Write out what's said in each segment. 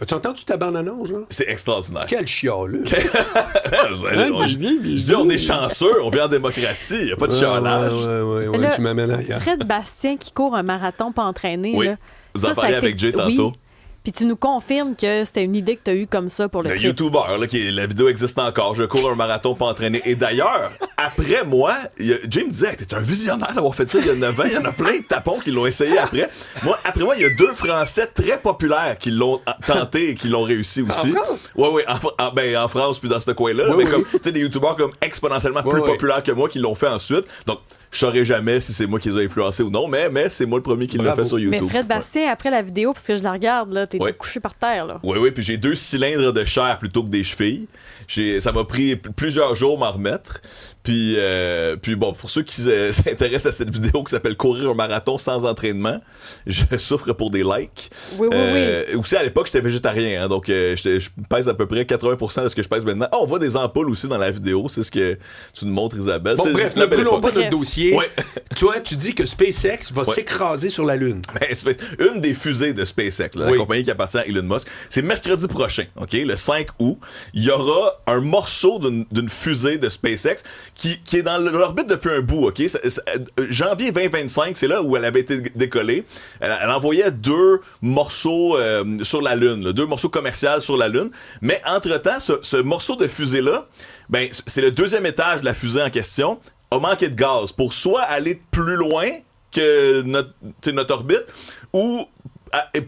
As-tu entendu ta bande-annonce, genre? C'est extraordinaire. Quel chialeux. Je dis, on est chanceux, on vit en démocratie, il n'y a pas de chialage. Ouais, Là, tu m'amènes ailleurs. Fred Bastien qui court un marathon pas entraîné. Oui. Là, Vous en ça parlez a été- avec Jay oui. tantôt. Puis tu nous confirmes que c'était une idée que tu as eue comme ça pour le Le trip. YouTuber, là, la vidéo existe encore. Je cours un marathon pas entraîné. Et d'ailleurs, après moi, Jay me disait, hey, t'es un visionnaire d'avoir fait ça il y a 9 ans. Il y en a plein de tapons qui l'ont essayé après. Après moi, il y a 2 Français très populaires qui l'ont tenté et qui l'ont réussi aussi. En France? Oui, en France, puis dans ce coin-là. Oui, mais oui. comme, tu sais, des YouTubers comme exponentiellement plus oui. populaires que moi qui l'ont fait ensuite. Donc, je saurais jamais si c'est moi qui les ai influencés ou non, mais c'est moi le premier qui l'a Bravo. fait sur YouTube. Mais Fred Bastien, après la vidéo, parce que je la regarde, là, t'es Ouais. couché par terre. Là. Oui, puis j'ai 2 cylindres de chair plutôt que des chevilles. Ça m'a pris plusieurs jours m'en remettre. Puis bon, pour ceux qui s'intéressent à cette vidéo qui s'appelle Courir un marathon sans entraînement, je souffre pour des likes. Oui. Aussi, à l'époque, j'étais végétarien, hein, donc je pèse à peu près 80% de ce que je pèse maintenant. On voit des ampoules aussi dans la vidéo, c'est ce que tu nous montres, Isabelle. Bon, C'est bref, la ne belle brûlons époque. pas notre dossier. Ouais. Toi, tu dis que SpaceX va s'écraser sur la Lune. Une des fusées de SpaceX, là, la compagnie qui appartient à Elon Musk, c'est mercredi prochain, ok, le 5 août, il y aura un morceau d'une fusée de SpaceX qui est dans l'orbite depuis un bout, ok. Janvier 2025, c'est là où elle avait été décollée. Elle envoyait 2 morceaux sur la Lune, là, 2 morceaux commerciaux sur la Lune. Mais entre-temps, ce morceau de fusée-là, ben, c'est le 2e étage de la fusée en question, a manqué de gaz pour soit aller plus loin que notre orbite ou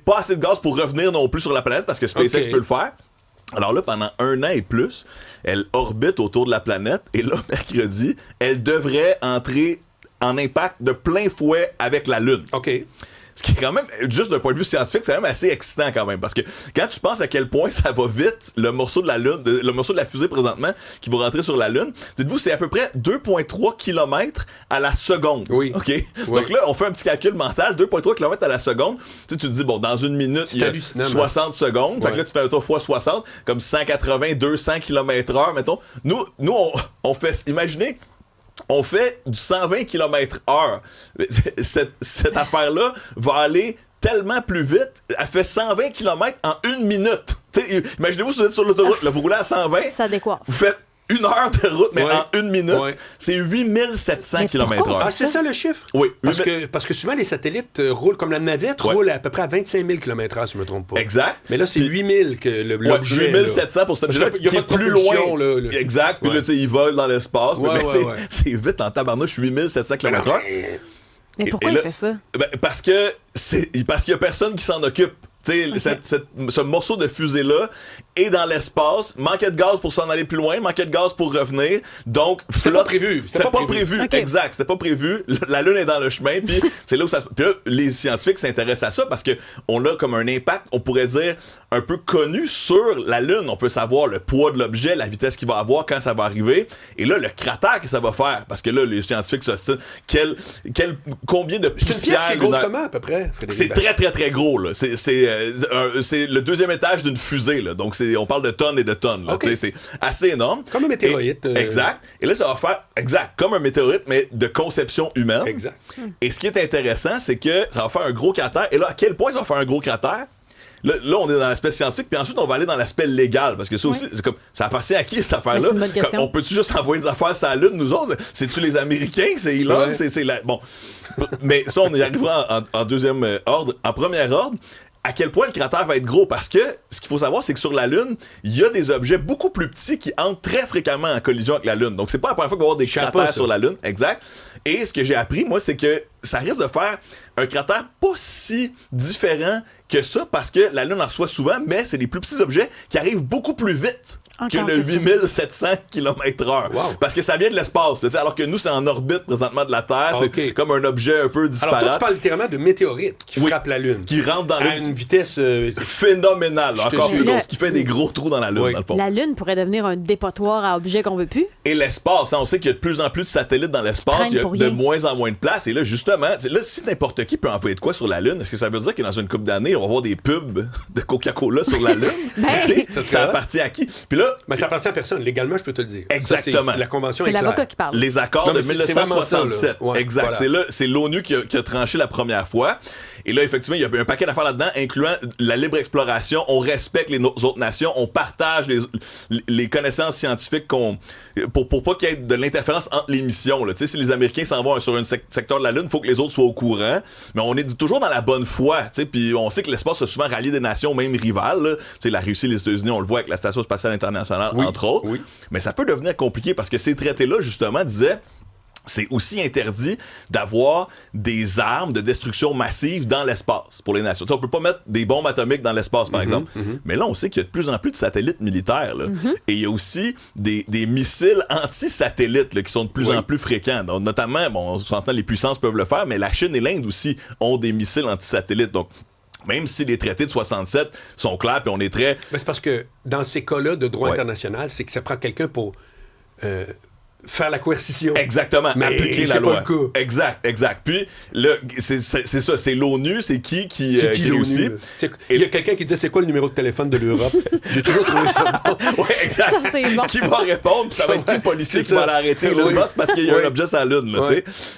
pas assez de gaz pour revenir non plus sur la planète parce que SpaceX peut le faire. Alors là, pendant 1 an et plus, elle orbite autour de la planète et là, mercredi, elle devrait entrer en impact de plein fouet avec la Lune. OK. Ce qui est quand même, juste d'un point de vue scientifique, c'est quand même assez excitant quand même. Parce que quand tu penses à quel point ça va vite, le morceau de la Lune, le morceau de la fusée présentement qui va rentrer sur la Lune, dites-vous, c'est à peu près 2,3 km à la seconde. Oui. OK? Oui. Donc là, on fait un petit calcul mental, 2,3 km à la seconde. Tu te dis, bon, dans une minute, il y a hallucinant, 60 secondes. Fait que là, tu fais un tour fois 60, comme 180, 200 km/h, mettons. Nous on fait, imaginez, on fait du 120 km/h. Cette affaire-là va aller tellement plus vite. Elle fait 120 km en 1 minute. T'sais, imaginez-vous si vous êtes sur l'autoroute, là, vous roulez à 120. Ça décoiffe. Vous faites 1 heure de route, mais Ouais. en 1 minute. Ouais. C'est 8700 Mais pourquoi km/h. Ah, c'est ça le chiffre? Oui. Parce que souvent, les satellites roulent comme la navette, roule à peu près à 25 000 km/h, si je ne me trompe pas. Exact. Mais là, c'est Puis- 8 000 que l'objet. 8700 pour cet objet-là, Parce qu'il y a qui est pas de plus propulsion, loin. là. Exact. Puis Ouais. là, tu sais, ils volent dans l'espace. Ouais, mais ouais. c'est vite en tabarnouche, 8700 km/h. Mais pourquoi Et il là, fait ça? Ben, parce qu'il y a personne qui s'en occupe. Tu sais, ce morceau de fusée-là est dans l'espace, manquait de gaz pour s'en aller plus loin, manquait de gaz pour revenir, donc C'était pas prévu. C'était pas prévu, Ok. exact, c'était pas prévu. La Lune est dans le chemin, puis c'est là où ça se... Puis là, les scientifiques s'intéressent à ça parce que on a comme un impact, on pourrait dire, un peu connu sur la Lune. On peut savoir le poids de l'objet, la vitesse qu'il va avoir, quand ça va arriver, et là, le cratère que ça va faire, parce que là, les scientifiques s'ostinent, combien de C'est une poussière pièce qui est grosse lunaire- comment, à peu près, Frédéric? C'est très, très, très gros, là. C'est le 2e étage d'une fusée, là. Donc, on parle de tonnes et de tonnes, là. OK. Tu sais, c'est assez énorme. Comme un météorite. Exact. Et là, ça va faire, exact, comme un météorite, mais de conception humaine. Exact. Et ce qui est intéressant, c'est que ça va faire un gros cratère. Et là, à quel point ça va faire un gros cratère? Là, on est dans l'aspect scientifique, puis ensuite, on va aller dans l'aspect légal. Parce que ça aussi, c'est comme, ça appartient à qui, cette affaire-là? Mais c'est une bonne question. On peut-tu juste envoyer des affaires sur la Lune, nous autres? C'est-tu les Américains? C'est Elon? Ouais. C'est bon. Mais ça, on y arrivera en deuxième ordre. En premier ordre, à quel point le cratère va être gros, parce que ce qu'il faut savoir, c'est que sur la Lune, il y a des objets beaucoup plus petits qui entrent très fréquemment en collision avec la Lune. Donc, c'est pas la première fois qu'on va avoir des cratères sur la Lune. Exact. Et ce que j'ai appris, moi, c'est que ça risque de faire un cratère pas si différent que ça, parce que la Lune en reçoit souvent, mais c'est des plus petits objets qui arrivent beaucoup plus vite que Encore le que ça. 8700 km/h. Wow. Parce que ça vient de l'espace, là, alors que nous, c'est en orbite présentement de la Terre. OK. C'est comme un objet un peu Alors, disparate. toi, tu parles littéralement de météorite qui Oui. frappe la Lune. Qui rentre dans à le... une vitesse... phénoménal, Je te encore suis. plus Là- gros, ce qui fait des gros trous dans la Lune, Oui. dans le fond. La Lune pourrait devenir un dépotoir à objets qu'on veut plus. Et l'espace, hein, on sait qu'il y a de plus en plus de satellites dans l'espace, Traîne il y a pour de rien. moins en moins de place. Et là, justement, là, si n'importe qui peut envoyer de quoi sur la Lune, est-ce que ça veut dire que dans une couple d'années, on va avoir des pubs de Coca-Cola sur la Lune? Ben, Tu sais, ça ça serait appartient à qui? Puis là, Mais ça appartient à personne. Légalement, je peux te le dire. Exactement. Ça, c'est la convention c'est est claire. l'avocat qui parle. les accords Non, de mais c'est vraiment ça, 1967. là. Ouais, exact. voilà. C'est l'ONU qui a tranché la première fois. Et là, effectivement, il y a un paquet d'affaires là-dedans, incluant la libre exploration. On respecte les autres nations, on partage les connaissances scientifiques pour pas qu'il y ait de l'interférence entre les missions. Là. Si les Américains s'en vont sur un secteur de la Lune, il faut que les autres soient au courant. Mais on est toujours dans la bonne foi. Puis on sait que l'espace a souvent rallié des nations, même rivales. La Russie, les États-Unis, on le voit avec la Station spatiale internationale, entre autres. Oui. Mais ça peut devenir compliqué parce que ces traités-là, justement, disaient c'est aussi interdit d'avoir des armes de destruction massive dans l'espace pour les nations. T'sais, on peut pas mettre des bombes atomiques dans l'espace, par exemple. Mais là, on sait qu'il y a de plus en plus de satellites militaires. Là. Et il y a aussi des missiles anti-satellites là, qui sont de plus en plus fréquents. Donc, notamment, bon, on s'entend, les puissances peuvent le faire, mais la Chine et l'Inde aussi ont des missiles anti-satellites. Donc, même si les traités de 67 sont clairs, puis on est très... Mais c'est parce que dans ces cas-là de droit international, c'est que ça prend quelqu'un pour... faire la coercition. Exactement, mais appliquer la loi. Pas le cas. Exact. Puis, c'est ça, c'est l'ONU, c'est qui réussit. Il y a quelqu'un qui dit c'est quoi le numéro de téléphone de l'Europe? J'ai toujours trouvé ça bon. Oui, exact. Ça, c'est bon. Qui va répondre, puis ça va être qui le policier qui va l'arrêter, Elon Musk, parce qu'il y a un objet sur la Lune. Là,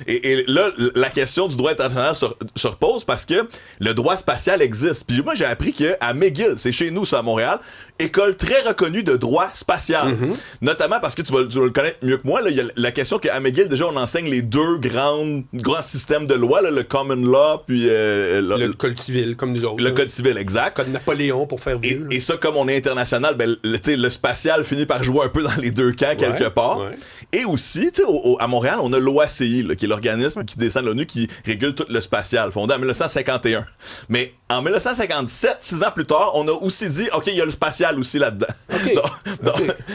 et là, la question du droit international se repose parce que le droit spatial existe. Puis moi, j'ai appris qu'à McGill, c'est chez nous, ça, à Montréal, école très reconnue de droit spatial. Notamment parce que tu vas le connaître mieux que moi. Il y a la question qu'à McGill, déjà, on enseigne les deux grands systèmes de loi, là, le common law, puis... le code civil, comme nous autres. Le code civil, exact. Code Napoléon, pour faire vieux. Et ça, comme on est international, ben, le spatial finit par jouer un peu dans les deux camps, quelque part. Ouais. Et aussi, à Montréal, on a l'OACI, là, qui est l'organisme qui descend de l'ONU, qui régule tout le spatial, fondé en 1951. Mais en 1957, 6 ans plus tard, on a aussi dit, OK, il y a le spatial aussi là-dedans.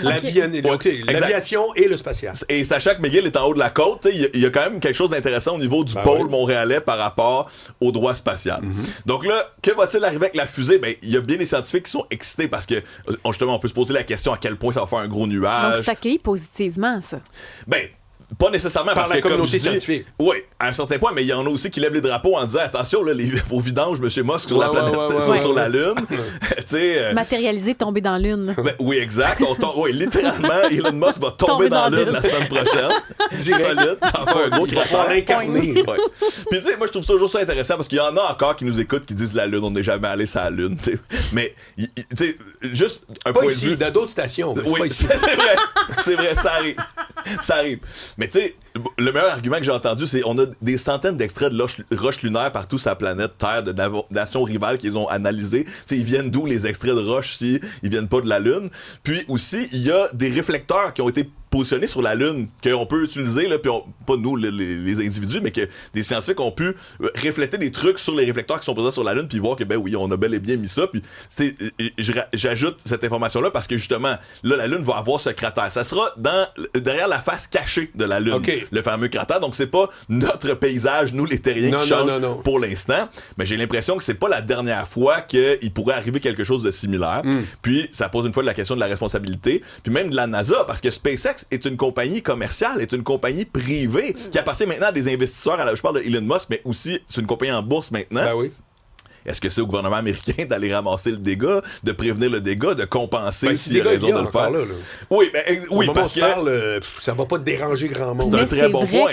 L'aviation et le spatial. Et sachant que McGill est en haut de la côte, il y a quand même quelque chose d'intéressant au niveau du pôle montréalais par rapport au droit spatial. Donc là, que va-t-il arriver avec la fusée? Ben, il y a bien des scientifiques qui sont excités parce que, justement, on peut se poser la question à quel point ça va faire un gros nuage. Donc c'est accueilli positivement, ça. Ben, pas nécessairement par parce la que, communauté comme je dis, scientifique. Oui, à un certain point, mais il y en a aussi qui lèvent les drapeaux en disant attention, là, vos vidanges, M. Musk, sur la planète, sur la Lune. Matérialisé, tomber dans la Lune. Ben, oui, exact. Littéralement, Elon Musk va tomber dans la Lune la semaine prochaine. Solide, ça va faire un gros cratère. Puis tu sais, moi, je trouve toujours ça intéressant parce qu'il y en a encore qui nous écoutent qui disent la Lune, on n'est jamais allé sur la Lune. T'sais. Mais, tu sais, juste un pas point ici, de vue. dans d'autres stations. Oui, c'est vrai, ça arrive. Mais tu sais, le meilleur argument que j'ai entendu, c'est on a des centaines d'extraits de roches lunaires partout sur la planète Terre, de nations rivales qu'ils ont analysées. T'sais, ils viennent d'où les extraits de roches si ils viennent pas de la Lune? Puis aussi, il y a des réflecteurs qui ont été positionnés sur la Lune qu'on peut utiliser, là, puis pas nous, les individus, mais que des scientifiques ont pu refléter des trucs sur les réflecteurs qui sont présents sur la Lune, puis voir que, ben oui, on a bel et bien mis ça. Puis j'ajoute cette information-là parce que, justement, là, la Lune va avoir ce cratère. Ça sera derrière la face cachée de la Lune, le fameux cratère. Donc, c'est pas notre paysage, nous, les terriens, qui change pour l'instant, mais j'ai l'impression que c'est pas la dernière fois qu'il pourrait arriver quelque chose de similaire. Puis, ça pose une fois la question de la responsabilité, puis même de la NASA, parce que SpaceX est une compagnie commerciale, est une compagnie privée qui appartient maintenant à des investisseurs. Je parle de Elon Musk, mais aussi c'est une compagnie en bourse maintenant. Ben oui. Est-ce que c'est au gouvernement américain d'aller ramasser le dégât, de prévenir le dégât, de compenser s'il y a raison de le faire? Là. Oui, parce que ça va pas déranger grand monde. C'est un très bon point.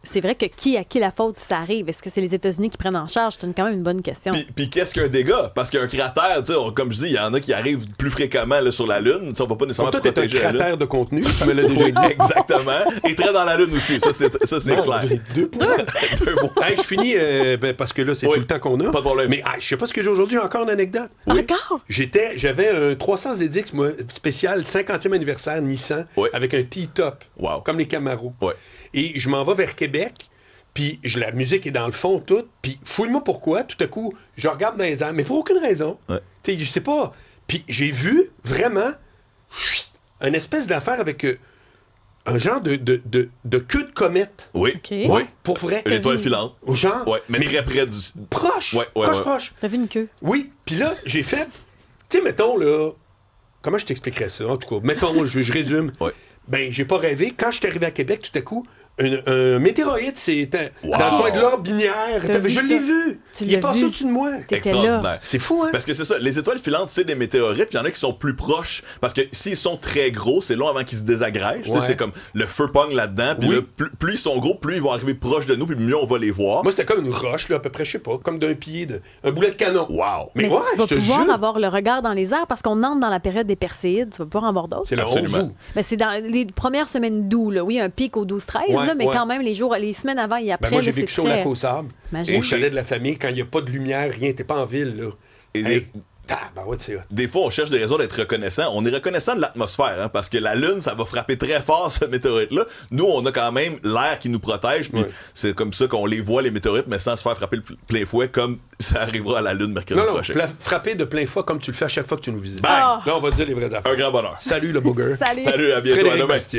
C'est vrai que qui à qui la faute si ça arrive? Est-ce que c'est les États-Unis qui prennent en charge? C'est quand même une bonne question. Puis qu'est-ce qu'un dégât? Parce qu'un cratère, comme je dis, il y en a qui arrivent plus fréquemment là, sur la Lune. On va pas nécessairement protéger la Lune. Toi, t'es un cratère de contenu, tu me l'as déjà dit. Exactement. Et très dans la Lune aussi, ça c'est clair. 2 points. Je finis, parce que là, c'est tout le temps qu'on a. Pas de problème. Mais je sais pas ce que j'ai aujourd'hui, j'ai encore une anecdote. Encore? J'avais un 300 ZX, moi, spécial 50e anniversaire Nissan, avec un T-top, comme les Camaro. Et je m'en vais vers Québec, puis la musique est dans le fond, tout, puis fouille-moi pourquoi, tout à coup, je regarde dans les airs, mais pour aucune raison. Tu sais, je sais pas. Puis j'ai vu, vraiment, une espèce d'affaire avec... un genre de queue de comète. Oui. Okay. Oui, pour vrai. Une étoile filante. Genre. Oui, mais très près du... Proche. Proche. T'as vu une queue? Oui. Puis là, j'ai fait... Tu sais, mettons, là... Comment je t'expliquerais ça? En tout cas, mettons, je résume. Ben, j'ai pas rêvé. Quand je suis arrivé à Québec, tout à coup, un météorite, c'est dans le coin de l'orbe binaire. Je l'ai vu. Il est passé au-dessus de moi. Extraordinaire. C'est fou, hein? Parce que c'est ça, les étoiles filantes, c'est des météorites, puis il y en a qui sont plus proches, parce que s'ils sont très gros, c'est long avant qu'ils se désagrègent. Ouais. C'est comme le feu pogne là-dedans, puis là, plus ils sont gros, plus ils vont arriver proches de nous, puis mieux on va les voir. Moi, c'était comme une roche, là, à peu près, je sais pas, comme d'un pied, un boulet de canon. Wow! Mais tu vas pouvoir avoir le regard dans les airs, parce qu'on entre dans la période des Perséides, tu vas pouvoir en avoir d'autres. C'est le 11 août. Mais c'est dans les premières semaines d'août, là. Oui, un pic au 12-13, mais quand même, les semaines avant et après, moi, j'ai vécu sur Lac aux Sables, au chalet de la famille, quand il n'y a pas de lumière, rien, t'es pas en ville, là. Des fois, on cherche des raisons d'être reconnaissant. On est reconnaissant de l'atmosphère, hein, parce que la Lune, ça va frapper très fort, ce météorite-là. Nous, on a quand même l'air qui nous protège, puis c'est comme ça qu'on les voit, les météorites, mais sans se faire frapper le plein fouet, comme ça arrivera à la Lune mercredi prochain. Frapper de plein fouet comme tu le fais à chaque fois que tu nous visites. Là, on va dire les vraies affaires. Un grand bonheur. Salut, le booger. Salut. Salut, à bientôt. Frédéric Bastien.